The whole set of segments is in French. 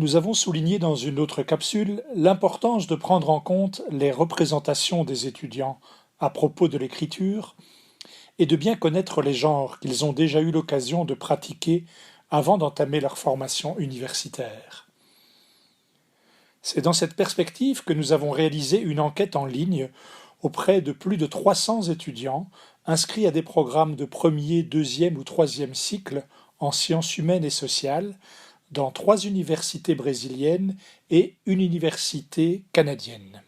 Nous avons souligné dans une autre capsule l'importance de prendre en compte les représentations des étudiants à propos de l'écriture et de bien connaître les genres qu'ils ont déjà eu l'occasion de pratiquer avant d'entamer leur formation universitaire. C'est dans cette perspective que nous avons réalisé une enquête en ligne auprès de plus de 300 étudiants inscrits à des programmes de premier, deuxième ou troisième cycle en sciences humaines et sociales dans 3 universités brésiliennes et une université canadienne.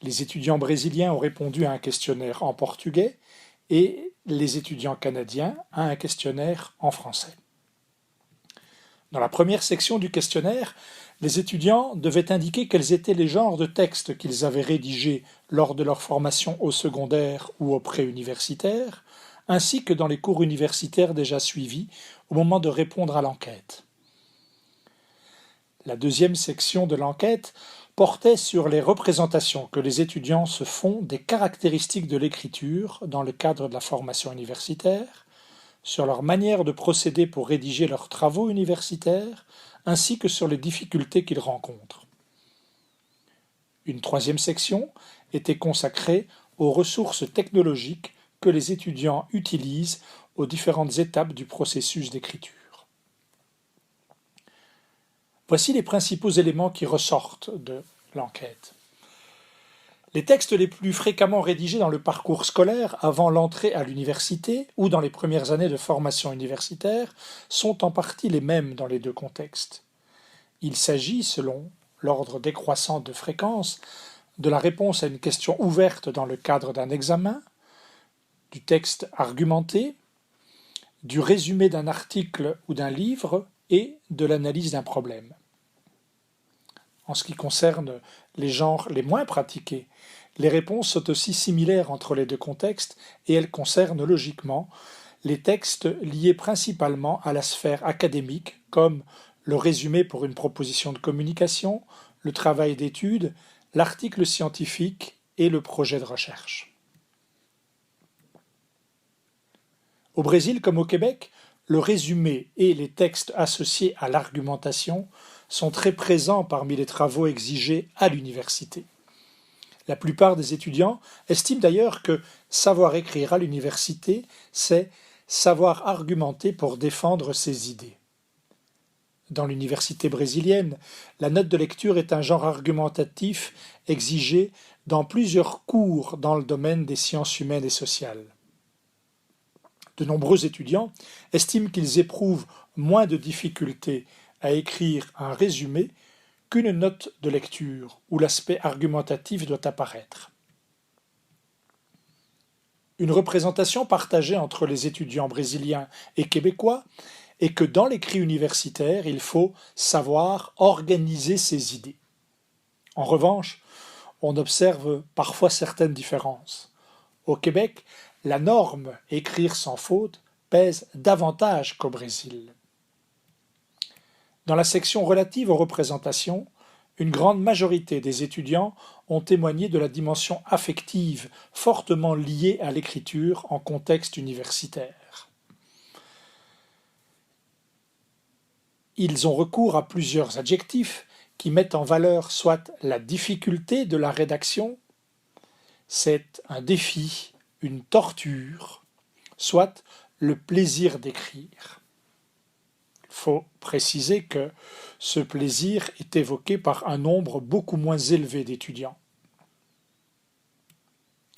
Les étudiants brésiliens ont répondu à un questionnaire en portugais et les étudiants canadiens à un questionnaire en français. Dans la première section du questionnaire, les étudiants devaient indiquer quels étaient les genres de textes qu'ils avaient rédigés lors de leur formation au secondaire ou au préuniversitaire, ainsi que dans les cours universitaires déjà suivis au moment de répondre à l'enquête. La deuxième section de l'enquête portait sur les représentations que les étudiants se font des caractéristiques de l'écriture dans le cadre de la formation universitaire, sur leur manière de procéder pour rédiger leurs travaux universitaires, ainsi que sur les difficultés qu'ils rencontrent. Une troisième section était consacrée aux ressources technologiques que les étudiants utilisent aux différentes étapes du processus d'écriture. Voici les principaux éléments qui ressortent de l'enquête. Les textes les plus fréquemment rédigés dans le parcours scolaire avant l'entrée à l'université ou dans les premières années de formation universitaire sont en partie les mêmes dans les deux contextes. Il s'agit, selon l'ordre décroissant de fréquence, de la réponse à une question ouverte dans le cadre d'un examen, du texte argumenté, du résumé d'un article ou d'un livre et de l'analyse d'un problème. En ce qui concerne les genres les moins pratiqués, les réponses sont aussi similaires entre les deux contextes et elles concernent logiquement les textes liés principalement à la sphère académique, comme le résumé pour une proposition de communication, le travail d'étude, l'article scientifique et le projet de recherche. Au Brésil comme au Québec, le résumé et les textes associés à l'argumentation sont très présents parmi les travaux exigés à l'université. La plupart des étudiants estiment d'ailleurs que savoir écrire à l'université, c'est savoir argumenter pour défendre ses idées. Dans l'université brésilienne, la note de lecture est un genre argumentatif exigé dans plusieurs cours dans le domaine des sciences humaines et sociales. De nombreux étudiants estiment qu'ils éprouvent moins de difficultés à écrire un résumé qu'une note de lecture où l'aspect argumentatif doit apparaître. Une représentation partagée entre les étudiants brésiliens et québécois est que dans l'écrit universitaire, il faut savoir organiser ses idées. En revanche, on observe parfois certaines différences. Au Québec, la norme écrire sans faute pèse davantage qu'au Brésil. Dans la section relative aux représentations, une grande majorité des étudiants ont témoigné de la dimension affective fortement liée à l'écriture en contexte universitaire. Ils ont recours à plusieurs adjectifs qui mettent en valeur soit la difficulté de la rédaction, c'est un défi, une torture, soit le plaisir d'écrire. Il faut préciser que ce plaisir est évoqué par un nombre beaucoup moins élevé d'étudiants.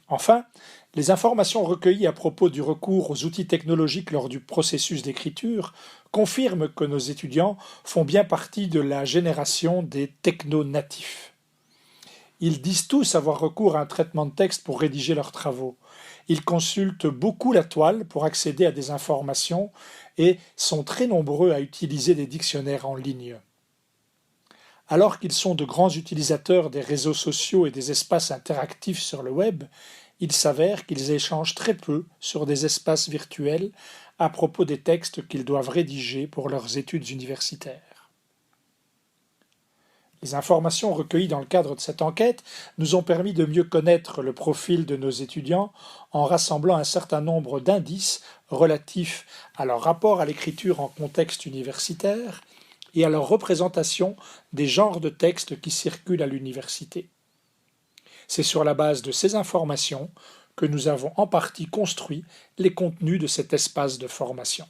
Enfin, les informations recueillies à propos du recours aux outils technologiques lors du processus d'écriture confirment que nos étudiants font bien partie de la génération des techno-natifs. Ils disent tous avoir recours à un traitement de texte pour rédiger leurs travaux. Ils consultent beaucoup la toile pour accéder à des informations et sont très nombreux à utiliser des dictionnaires en ligne. Alors qu'ils sont de grands utilisateurs des réseaux sociaux et des espaces interactifs sur le web, il s'avère qu'ils échangent très peu sur des espaces virtuels à propos des textes qu'ils doivent rédiger pour leurs études universitaires. Les informations recueillies dans le cadre de cette enquête nous ont permis de mieux connaître le profil de nos étudiants en rassemblant un certain nombre d'indices relatifs à leur rapport à l'écriture en contexte universitaire et à leur représentation des genres de textes qui circulent à l'université. C'est sur la base de ces informations que nous avons en partie construit les contenus de cet espace de formation.